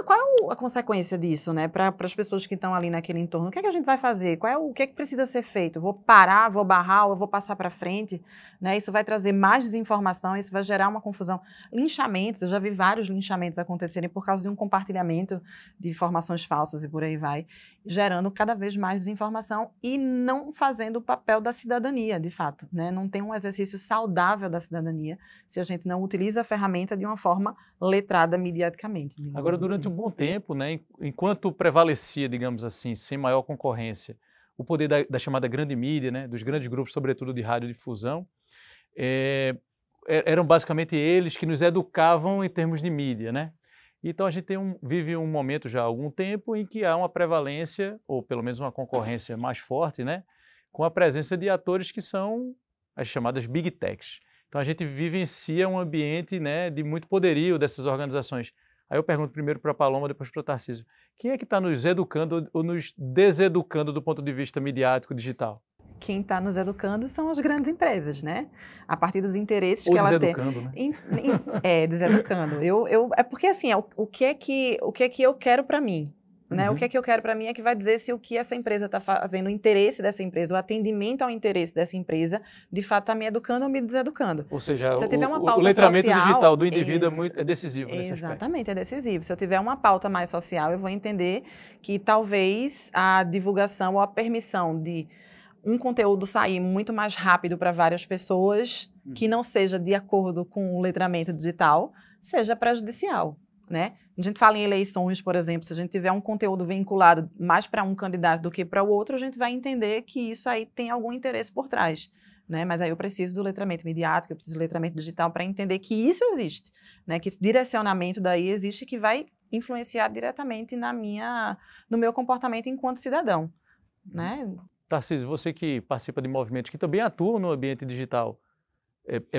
a consequência disso, né, para as pessoas que estão ali naquele entorno? O que é que a gente vai fazer? O que é que precisa ser feito? Vou parar, vou barrar, ou eu vou passar para frente? Né? Isso vai trazer mais desinformação, isso vai gerar uma confusão. Linchamentos, eu já vi vários linchamentos acontecerem por causa de um compartilhamento de informações falsas e por aí vai, gerando cada vez mais desinformação e não fazendo o papel da cidadania, de fato, né? Não tem um exercício saudável da cidadania se a gente não utiliza a ferramenta de uma forma letrada mediaticamente. Agora, durante um bom tempo, né, enquanto prevalecia, digamos assim, sem maior concorrência, o poder da chamada grande mídia, né, dos grandes grupos, sobretudo de radiodifusão, eram basicamente eles que nos educavam em termos de mídia, né? Então a gente vive um momento já há algum tempo em que há uma prevalência, ou pelo menos uma concorrência mais forte, né, com a presença de atores que são as chamadas Big Techs. Então a gente vivencia um ambiente, né, de muito poderio dessas organizações. Aí eu pergunto primeiro para a Paloma, depois para o Tarcísio. Quem é que está nos educando ou nos deseducando do ponto de vista midiático digital? Quem está nos educando são as grandes empresas, né? A partir dos interesses que ela tem. Deseducando, né? Deseducando. É porque assim, o que é que eu quero para mim? Né? Uhum. O que é que eu quero para mim é que vai dizer se o que essa empresa está fazendo, o interesse dessa empresa, o atendimento ao interesse dessa empresa, de fato está me educando ou me deseducando. Ou seja, se eu tiver uma pauta o letramento social, digital do indivíduo é decisivo nesse aspecto. Exatamente, é decisivo. Se eu tiver uma pauta mais social, eu vou entender que talvez a divulgação ou a permissão de um conteúdo sair muito mais rápido para várias pessoas, que não seja de acordo com o letramento digital, seja prejudicial, né? A gente fala em eleições, por exemplo, se a gente tiver um conteúdo vinculado mais para um candidato do que para o outro, a gente vai entender que isso aí tem algum interesse por trás, né? Mas aí eu preciso do letramento midiático, eu preciso do letramento digital para entender que isso existe, né? Que esse direcionamento daí existe, que vai influenciar diretamente no meu comportamento enquanto cidadão, né? Tarcísio, você que participa de movimentos que também atuam no ambiente digital,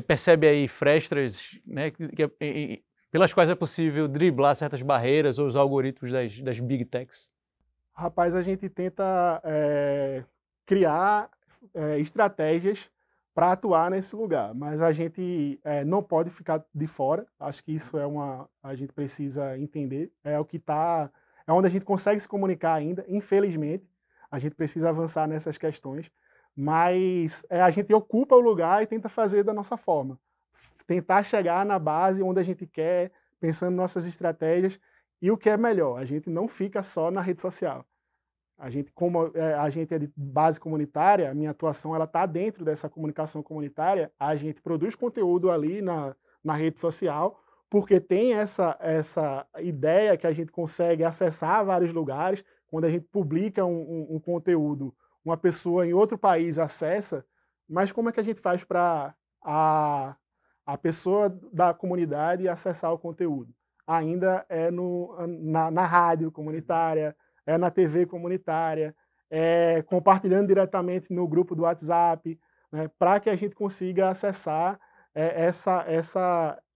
percebe aí frestas, né, pelas quais é possível driblar certas barreiras ou os algoritmos das Big Techs? Rapaz, a gente tenta criar estratégias para atuar nesse lugar, mas a gente não pode ficar de fora. Acho que isso a gente precisa entender. É onde a gente consegue se comunicar ainda, infelizmente. A gente precisa avançar nessas questões, mas a gente ocupa o lugar e tenta fazer da nossa forma. Tentar chegar na base onde a gente quer, pensando nossas estratégias, e o que é melhor, a gente não fica só na rede social. Como a gente é de base comunitária, a minha atuação está dentro dessa comunicação comunitária, a gente produz conteúdo ali na rede social, porque tem essa ideia que a gente consegue acessar vários lugares. Quando a gente publica um conteúdo, uma pessoa em outro país acessa, mas como é que a gente faz para a pessoa da comunidade acessar o conteúdo? Ainda é na rádio comunitária, é na TV comunitária, é compartilhando diretamente no grupo do WhatsApp, né, para que a gente consiga acessar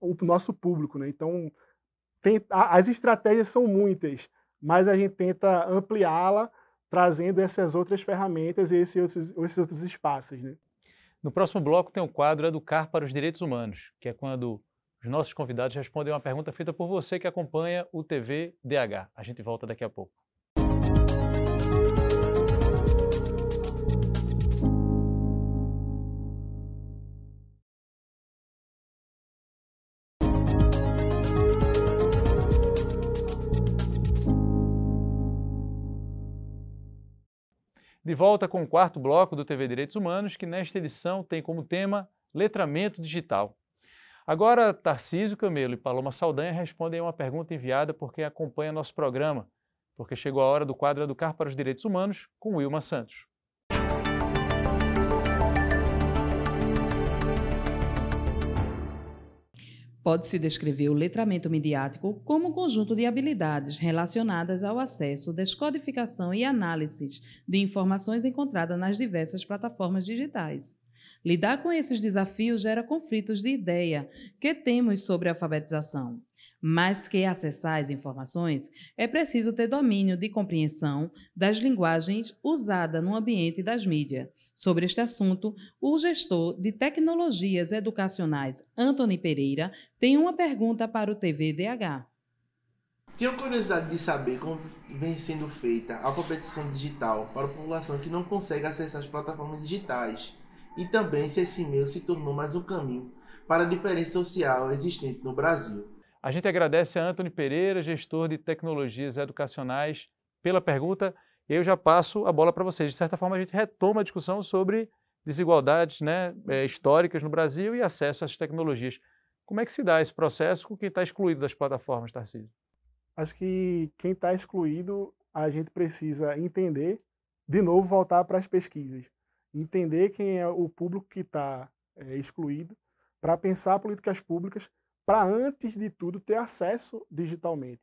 o nosso público, né? Então, as estratégias são muitas, mas a gente tenta ampliá-la, trazendo essas outras ferramentas e esses outros espaços, né? No próximo bloco tem o quadro Educar para os Direitos Humanos, que é quando Os nossos convidados respondem uma pergunta feita por você que acompanha o TV DH. A gente volta daqui a pouco. De volta com o quarto bloco do TV Direitos Humanos, que nesta edição tem como tema letramento digital. Agora, Tarcísio Camelo e Paloma Saldanha respondem a uma pergunta enviada por quem acompanha nosso programa, porque chegou a hora do quadro Educar para os Direitos Humanos com Wilma Santos. Pode-se descrever o letramento midiático como um conjunto de habilidades relacionadas ao acesso, descodificação e análise de informações encontradas nas diversas plataformas digitais. Lidar com esses desafios gera conflitos de ideia que temos sobre a alfabetização. Mais que acessar as informações, é preciso ter domínio de compreensão das linguagens usadas no ambiente das mídias. Sobre este assunto, o gestor de tecnologias educacionais, Antony Pereira, tem uma pergunta para o TVDH. Tenho curiosidade de saber como vem sendo feita a alfabetização digital para a população que não consegue acessar as plataformas digitais e também se esse meio se tornou mais um caminho para a diferença social existente no Brasil. A gente agradece a Antony Pereira, gestor de tecnologias educacionais, pela pergunta. E eu já passo a bola para vocês. De certa forma, a gente retoma a discussão sobre desigualdades, né, históricas no Brasil e acesso às tecnologias. Como é que se dá esse processo com quem está excluído das plataformas, Tarcísio? Acho que quem está excluído, a gente precisa entender, de novo, voltar para as pesquisas. Entender quem é o público que está excluído, para pensar políticas públicas, para, antes de tudo, ter acesso digitalmente,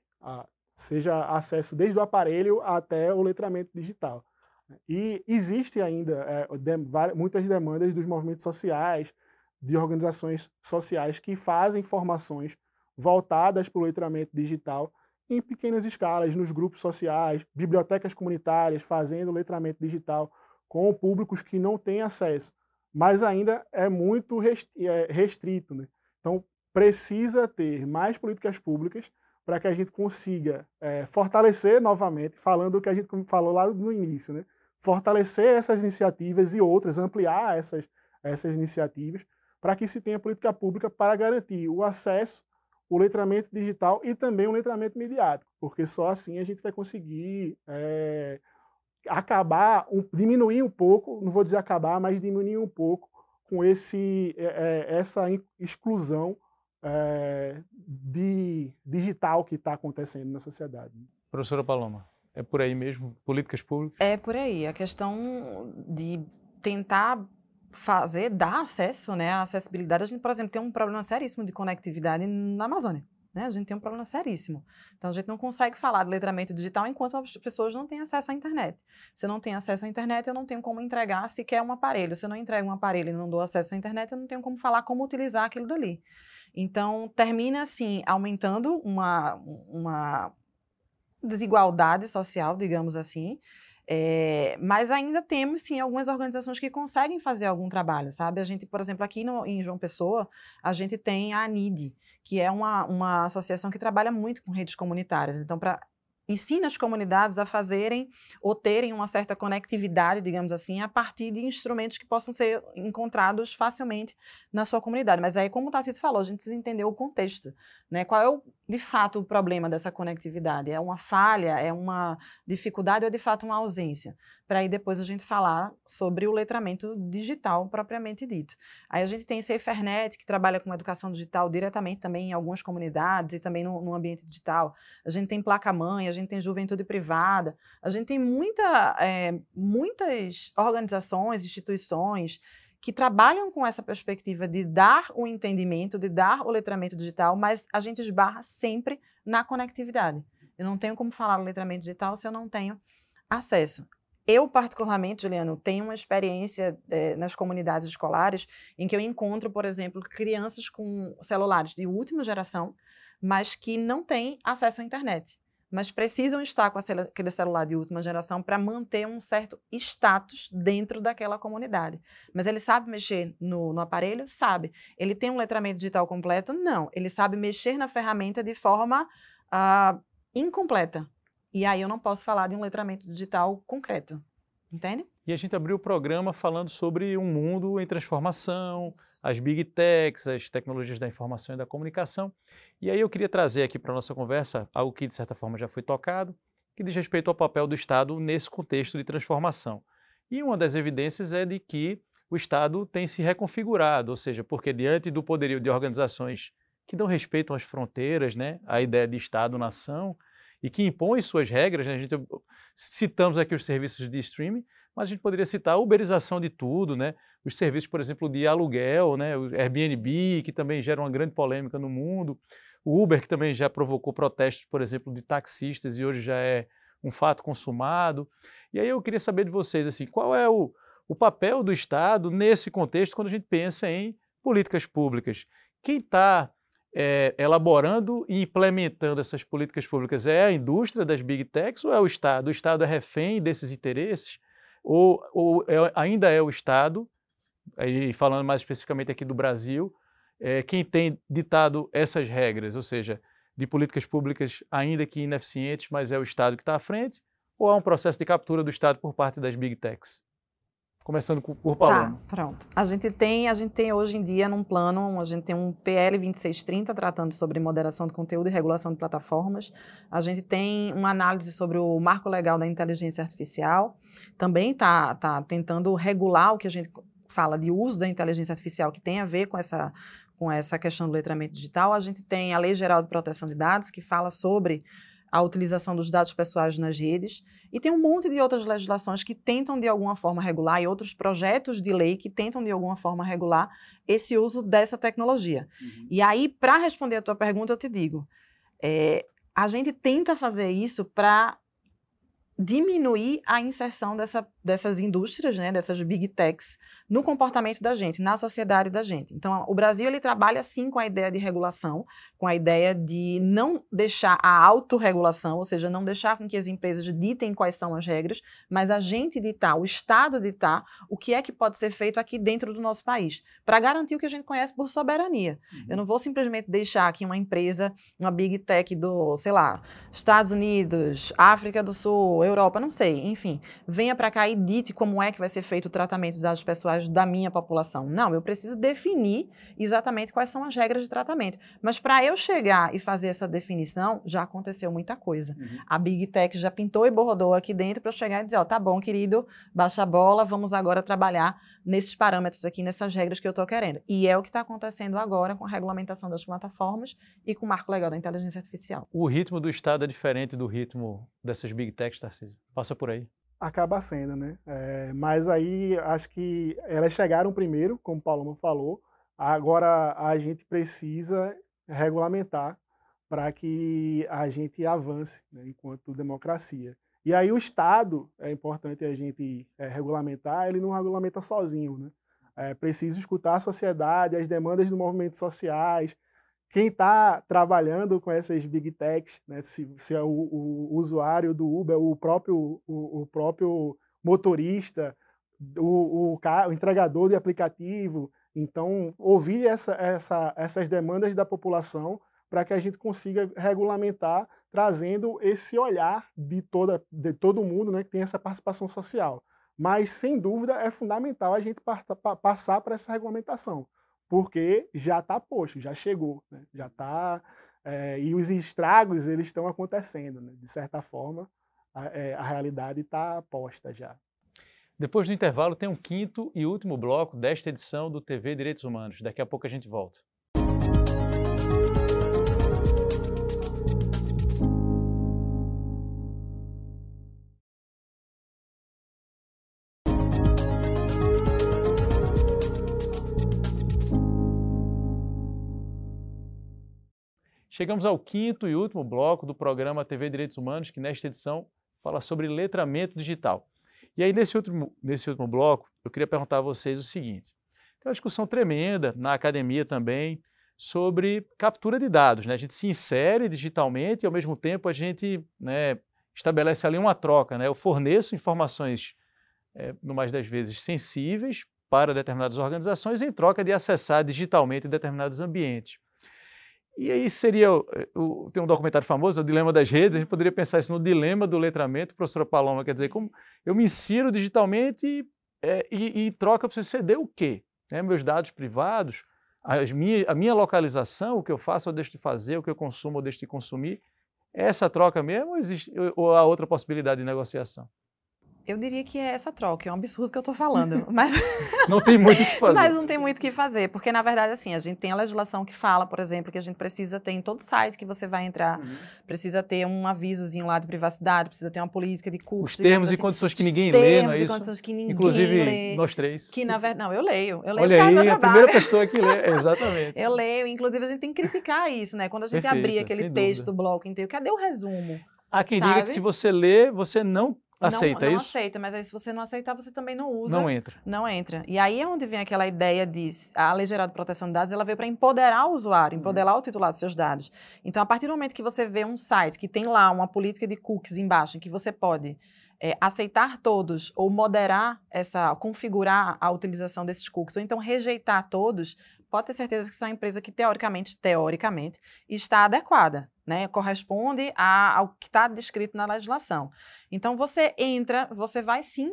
seja acesso desde o aparelho até o letramento digital. E existe ainda muitas demandas dos movimentos sociais, de organizações sociais que fazem formações voltadas para o letramento digital em pequenas escalas, nos grupos sociais, bibliotecas comunitárias fazendo letramento digital com públicos que não têm acesso, mas ainda é muito restrito, né? Então, precisa ter mais políticas públicas para que a gente consiga fortalecer novamente, falando o que a gente falou lá no início, né? Fortalecer essas iniciativas e outras, ampliar essas iniciativas, para que se tenha política pública para garantir o acesso, o letramento digital e também o letramento midiático, porque só assim a gente vai conseguir diminuir um pouco, não vou dizer acabar, mas diminuir um pouco com essa exclusão digital que está acontecendo na sociedade. Professora Paloma, é por aí mesmo? Políticas públicas? É por aí. A questão de tentar dar acesso, né, à acessibilidade. A gente, por exemplo, tem um problema seríssimo de conectividade na Amazônia. Né? A gente tem um problema seríssimo. Então, a gente não consegue falar de letramento digital enquanto as pessoas não têm acesso à internet. Se eu não tenho acesso à internet, eu não tenho como entregar sequer um aparelho. Se eu não entrego um aparelho e não dou acesso à internet, eu não tenho como falar como utilizar aquilo dali. Então, termina, assim, aumentando uma desigualdade social, digamos assim, mas ainda temos, sim, algumas organizações que conseguem fazer algum trabalho, sabe? A gente, por exemplo, aqui em João Pessoa, a gente tem a ANID, que é uma associação que trabalha muito com redes comunitárias. Então, ensina as comunidades a fazerem ou terem uma certa conectividade, digamos assim, a partir de instrumentos que possam ser encontrados facilmente na sua comunidade. Mas aí, como o Tarcísio falou, a gente precisa entender o contexto, né? Qual é, de fato, o problema dessa conectividade? É uma falha, é uma dificuldade ou é, de fato, uma ausência? Para aí depois a gente falar sobre o letramento digital propriamente dito. Aí a gente tem SaferNet, que trabalha com educação digital diretamente também em algumas comunidades e também no ambiente digital. A gente tem Placa-Mãe, a gente tem Juventude Privada, a gente tem muitas organizações, instituições que trabalham com essa perspectiva de dar o entendimento, de dar o letramento digital, mas a gente esbarra sempre na conectividade. Eu não tenho como falar do letramento digital se eu não tenho acesso. Eu, particularmente, Juliano, tenho uma experiência nas comunidades escolares em que eu encontro, por exemplo, crianças com celulares de última geração, mas que não têm acesso à internet. mas precisam estar com aquele celular de última geração para manter um certo status dentro daquela comunidade. Mas ele sabe mexer no aparelho? Sabe. Ele tem um letramento digital completo? Não. Ele sabe mexer na ferramenta de forma incompleta. E aí eu não posso falar de um letramento digital concreto. Entende? E a gente abriu o programa falando sobre um mundo em transformação, as big techs, as tecnologias da informação e da comunicação. E aí eu queria trazer aqui para a nossa conversa algo que, de certa forma, já foi tocado, que diz respeito ao papel do Estado nesse contexto de transformação. E uma das evidências é de que o Estado tem se reconfigurado, ou seja, porque diante do poderio de organizações que não respeitam as fronteiras, né, a ideia de Estado-nação, e que impõem suas regras, né? A gente citamos aqui os serviços de streaming, mas a gente poderia citar a uberização de tudo, né? Os serviços, por exemplo, de aluguel, né? O Airbnb, que também gera uma grande polêmica no mundo, o Uber, que também já provocou protestos, por exemplo, de taxistas e hoje já é um fato consumado. E aí eu queria saber de vocês, assim, qual é o papel do Estado nesse contexto quando a gente pensa em políticas públicas? Quem está elaborando e implementando essas políticas públicas é a indústria das big techs ou é o Estado? O Estado é refém desses interesses? Ou ainda é o Estado, aí falando mais especificamente aqui do Brasil, quem tem ditado essas regras, ou seja, de políticas públicas ainda que ineficientes, mas é o Estado que está à frente? Ou há um processo de captura do Estado por parte das big techs? Começando por Paloma. Tá, pronto. A gente tem hoje em dia num plano, a gente tem um PL 2630 tratando sobre moderação de conteúdo e regulação de plataformas. A gente tem uma análise sobre o marco legal da inteligência artificial. Também está tentando regular o que a gente fala de uso da inteligência artificial, que tem a ver com essa questão do letramento digital. A gente tem a Lei Geral de Proteção de Dados, que fala sobre a utilização dos dados pessoais nas redes, e tem um monte de outras legislações que tentam de alguma forma regular, e outros projetos de lei que tentam de alguma forma regular esse uso dessa tecnologia. E aí, para responder a tua pergunta, eu te digo, a gente tenta fazer isso para diminuir a inserção dessas indústrias, né, dessas big techs, no comportamento da gente, na sociedade da gente. Então, o Brasil ele trabalha sim com a ideia de regulação, com a ideia de não deixar a autorregulação, ou seja, não deixar com que as empresas ditem quais são as regras, mas a gente ditar, o Estado ditar o que é que pode ser feito aqui dentro do nosso país, para garantir o que a gente conhece por soberania. Eu não vou simplesmente deixar aqui uma empresa, uma big tech do, sei lá, Estados Unidos, África do Sul, Europa, não sei, enfim, venha para cá e dite como é que vai ser feito o tratamento dos dados pessoais da minha população. Não, eu preciso definir exatamente quais são as regras de tratamento. Mas para eu chegar e fazer essa definição, já aconteceu muita coisa. A Big Tech já pintou e bordou aqui dentro para eu chegar e dizer, ó, tá bom, querido, baixa a bola, vamos agora trabalhar nesses parâmetros aqui, nessas regras que eu estou querendo. E é o que está acontecendo agora com a regulamentação das plataformas e com o marco legal da inteligência artificial. O ritmo do Estado é diferente do ritmo dessas Big Techs, Tarcísio? Passa por aí. Acaba sendo, né? Mas aí acho que elas chegaram primeiro, como o Paloma falou. Agora a gente precisa regulamentar para que a gente avance, né, enquanto democracia. E aí o Estado, é importante a gente regulamentar, ele não regulamenta sozinho, né? É preciso escutar a sociedade, as demandas dos movimentos sociais, quem está trabalhando com essas big techs, né, se é o usuário do Uber, o próprio motorista, o entregador de aplicativo. Então, ouvir essas demandas da população para que a gente consiga regulamentar, trazendo esse olhar de todo mundo, né, que tem essa participação social. Mas, sem dúvida, é fundamental a gente passar por essa regulamentação, porque já está posto, já chegou, né? Já está, e os estragos eles estão acontecendo, né? De certa forma, a realidade está posta já. Depois do intervalo tem um quinto e último bloco desta edição do TV Direitos Humanos. Daqui a pouco a gente volta. Chegamos ao quinto e último bloco do programa TV Direitos Humanos, que nesta edição fala sobre letramento digital. E aí, nesse último bloco, eu queria perguntar a vocês o seguinte. Tem uma discussão tremenda na academia também sobre captura de dados, né? A gente se insere digitalmente e, ao mesmo tempo, a gente, né, estabelece ali uma troca, né? Eu forneço informações, no mais das vezes, sensíveis para determinadas organizações em troca de acessar digitalmente determinados ambientes. E aí tem um documentário famoso, O Dilema das Redes, a gente poderia pensar isso no dilema do letramento, professora Paloma, quer dizer, como eu me insiro digitalmente e em troca eu preciso ceder o quê? Meus dados privados, a minha localização, o que eu faço ou deixo de fazer, o que eu consumo ou deixo de consumir, essa troca mesmo ou há outra possibilidade de negociação? Eu diria que é essa troca, é um absurdo que eu estou falando, mas... Não tem muito o que fazer. Mas não tem muito o que fazer, porque, na verdade, assim, a gente tem a legislação que fala, por exemplo, que a gente precisa ter em todo site que você vai entrar, precisa ter um avisozinho lá de privacidade, precisa ter uma política de cookies. Os termos e condições que ninguém lê, não é isso? Termos e condições que ninguém Inclusive, lê. Nós três. Que, na verdade, não, eu leio. Olha aí, a primeira pessoa que lê, exatamente. Eu leio, inclusive, a gente tem que criticar isso, né? Quando a gente abrir aquele texto do bloco inteiro, cadê o resumo? Há quem diga que se você lê, você não aceita não isso? Não aceita, mas aí se você não aceitar, você também não usa. Não entra. Não entra. E aí é onde vem aquela ideia de... A Lei Geral de Proteção de Dados, ela veio para empoderar o usuário, empoderar o titular dos seus dados. Então, a partir do momento que você vê um site que tem lá uma política de cookies embaixo, em que você pode aceitar todos ou configurar a utilização desses cookies, ou então rejeitar todos, pode ter certeza que isso é uma empresa que, teoricamente, está adequada, né? Corresponde ao que está descrito na legislação. Então, você entra, você vai sim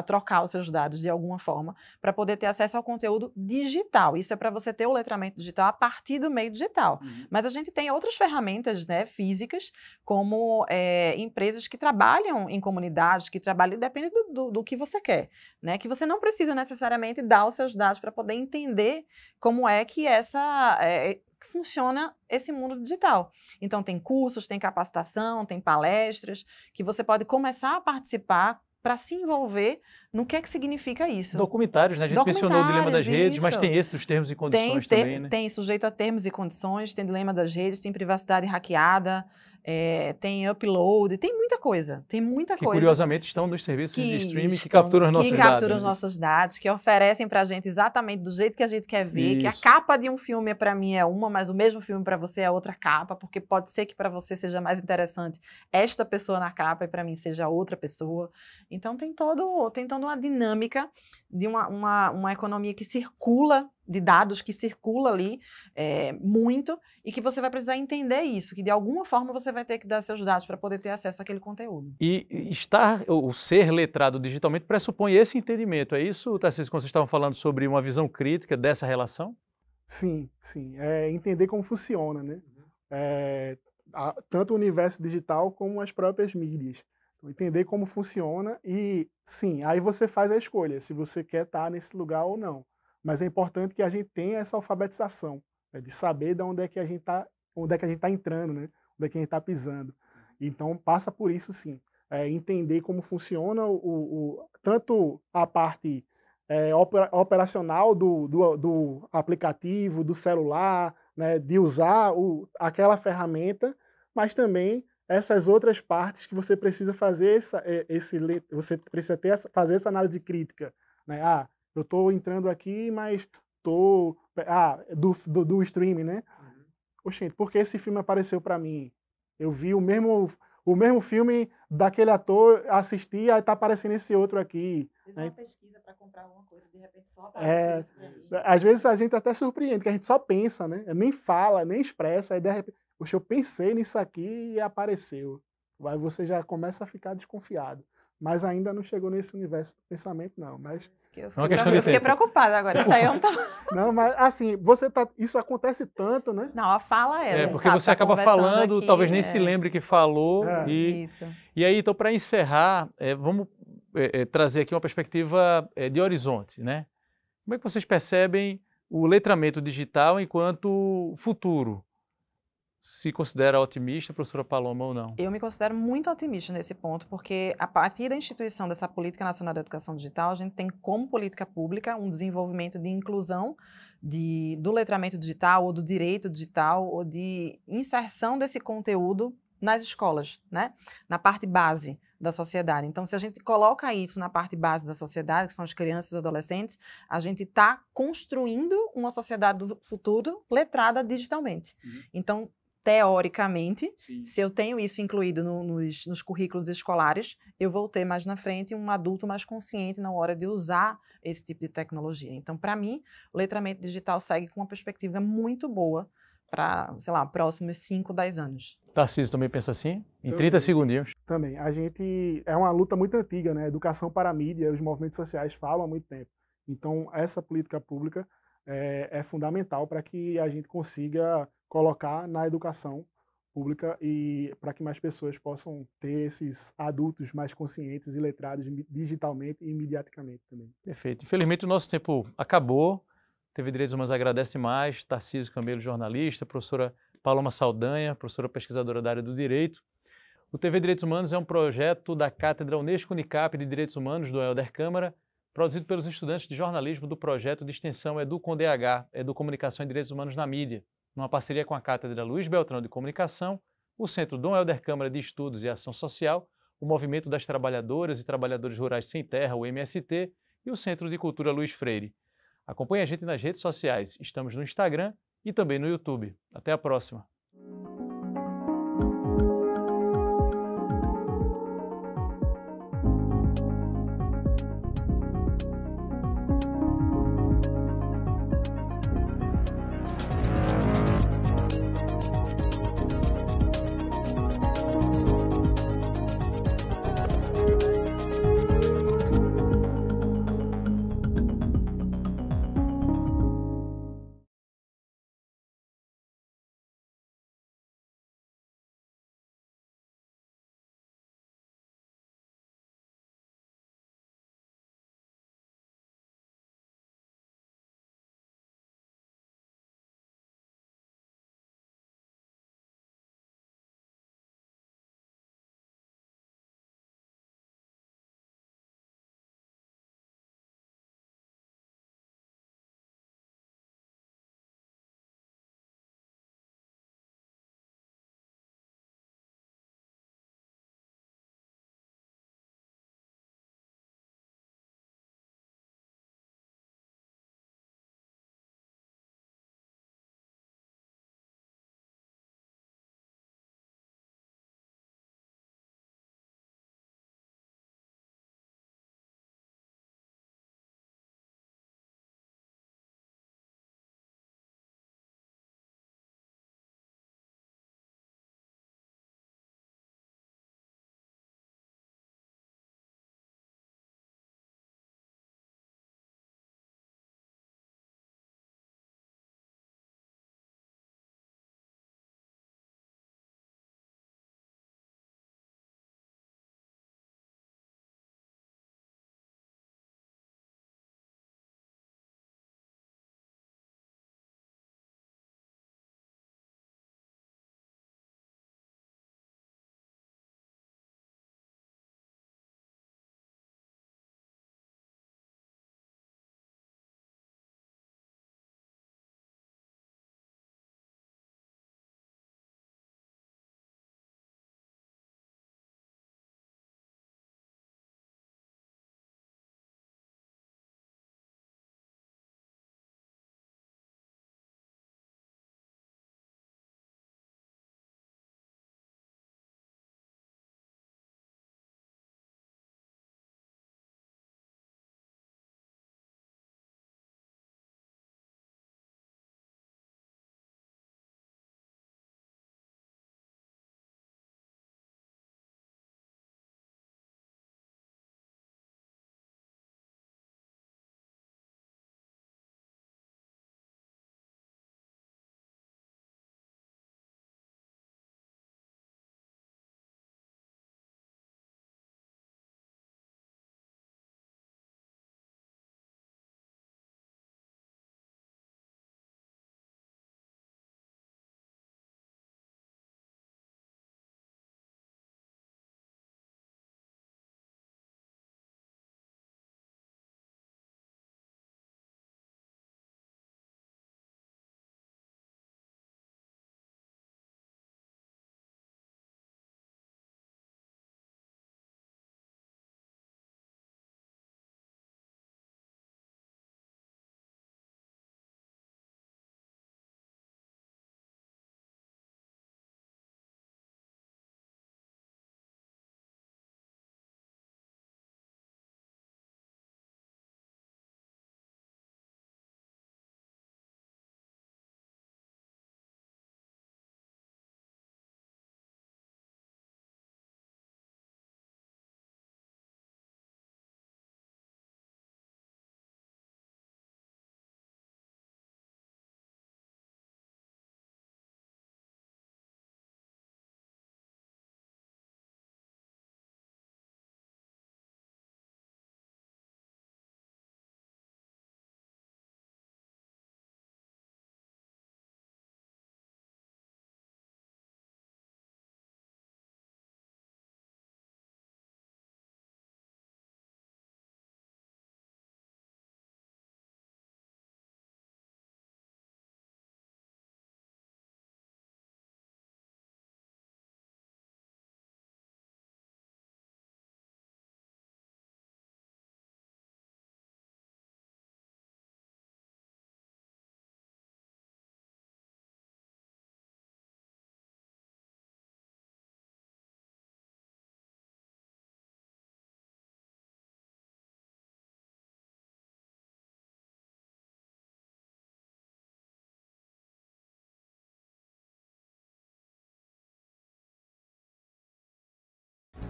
trocar os seus dados de alguma forma para poder ter acesso ao conteúdo digital. Isso é para você ter o letramento digital a partir do meio digital. Mas a gente tem outras ferramentas, né, físicas, como empresas que trabalham em comunidades, que trabalham, depende do que você quer, né? Que você não precisa necessariamente dar os seus dados para poder entender como é que funciona esse mundo digital. Então, tem cursos, tem capacitação, tem palestras, que você pode começar a participar para se envolver no que é que significa isso. Documentários, né? A gente mencionou o Dilema das Redes, mas tem esse dos termos e condições também, né? Tem sujeito a termos e condições, tem Dilema das Redes, tem privacidade hackeada, tem upload, tem muita coisa, Que curiosamente estão nos serviços de streaming que capturam os nossos dados. Que capturam os nossos dados, que oferecem pra gente exatamente do jeito que a gente quer ver, que a capa de um filme para mim é uma, mas o mesmo filme para você é outra capa, porque pode ser que para você seja mais interessante esta pessoa na capa e para mim seja outra pessoa. Então tem toda uma dinâmica de uma economia que circula, de dados que circula ali muito, e que você vai precisar entender isso, que de alguma forma você vai ter que dar seus dados para poder ter acesso àquele conteúdo. E o ser letrado digitalmente pressupõe esse entendimento, é isso, Tarcísio, quando vocês estavam falando sobre uma visão crítica dessa relação? Sim, sim. Entender como funciona, né? Tanto o universo digital como as próprias mídias. Então, entender como funciona e, sim, aí você faz a escolha, se você quer estar nesse lugar ou não. Mas é importante que a gente tenha essa alfabetização, né, de saber de onde é que a gente está entrando, né, onde é que a gente está pisando. Então, passa por isso, sim. Entender como funciona tanto a parte operacional do aplicativo, do celular, né, de usar aquela ferramenta, mas também essas outras partes que você precisa fazer fazer essa análise crítica, né? Eu estou entrando aqui, mas estou... do streaming, né? Oxente, por que esse filme apareceu para mim? Eu vi o mesmo filme daquele ator, assisti, aí está aparecendo esse outro aqui. Fiz uma pesquisa para comprar alguma coisa, de repente só aparece isso para mim. Às vezes a gente até surpreende, que a gente só pensa, né? Nem fala, nem expressa, aí de repente... Poxa, eu pensei nisso aqui e apareceu. Aí você já começa a ficar desconfiado. Mas ainda não chegou nesse universo do pensamento, não. Mas... Eu fiquei preocupada agora. Isso aí eu não tava... Não, mas assim, isso acontece tanto, né? Não, a fala porque você acaba falando, aqui, talvez nem se lembre que falou. Isso. E aí, então, para encerrar, vamos trazer aqui uma perspectiva de horizonte, né? Como é que vocês percebem o letramento digital enquanto futuro? Se considera otimista, professora Paloma, ou não? Eu me considero muito otimista nesse ponto, porque a partir da instituição dessa Política Nacional de Educação Digital, a gente tem como política pública um desenvolvimento de inclusão do letramento digital, ou do direito digital, ou de inserção desse conteúdo nas escolas, né? Na parte base da sociedade. Então, se a gente coloca isso na parte base da sociedade, que são as crianças e os adolescentes, a gente está construindo uma sociedade do futuro letrada digitalmente. Então, teoricamente, se eu tenho isso incluído nos currículos escolares, eu vou ter mais na frente um adulto mais consciente na hora de usar esse tipo de tecnologia. Então, para mim, o letramento digital segue com uma perspectiva muito boa para, sei lá, próximos 5, 10 anos. Tarcísio também pensa assim? Em 30 segundinhos. Também. A gente... É uma luta muito antiga, né? Educação para a mídia, os movimentos sociais falam há muito tempo. Então, essa política pública é fundamental para que a gente consiga colocar na educação pública e para que mais pessoas possam ter esses adultos mais conscientes e letrados digitalmente e mediaticamente também. Perfeito. Infelizmente, o nosso tempo acabou. TV Direitos Humanos agradece mais. Tarcísio Camelo, jornalista, professora Paloma Saldanha, professora pesquisadora da área do direito. O TV Direitos Humanos é um projeto da Cátedra Unesco Unicap de Direitos Humanos do Helder Câmara, produzido pelos estudantes de jornalismo do projeto de extensão EduComDH, Educomunicação e Direitos Humanos na Mídia, numa parceria com a Cátedra Luiz Beltrão de Comunicação, o Centro Dom Helder Câmara de Estudos e Ação Social, o Movimento das Trabalhadoras e Trabalhadores Rurais Sem Terra, o MST, e o Centro de Cultura Luiz Freire. Acompanhe a gente nas redes sociais. Estamos no Instagram e também no YouTube. Até a próxima!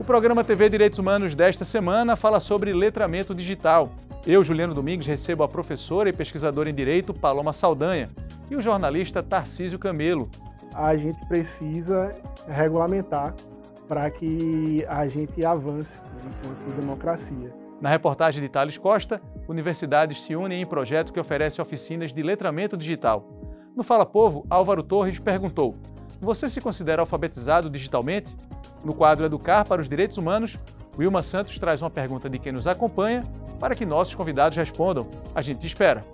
programa TV Direitos Humanos desta semana fala sobre letramento digital. Eu, Juliano Domingues, recebo a professora e pesquisadora em Direito, Paloma Saldanha, e o jornalista Tarcísio Camelo. A gente precisa regulamentar para que a gente avance enquanto democracia. Na reportagem de Thales Costa, universidades se unem em projeto que oferece oficinas de letramento digital. No Fala Povo, Álvaro Torres perguntou: você se considera alfabetizado digitalmente? No quadro Educar para os Direitos Humanos, Wilma Santos traz uma pergunta de quem nos acompanha para que nossos convidados respondam. A gente te espera.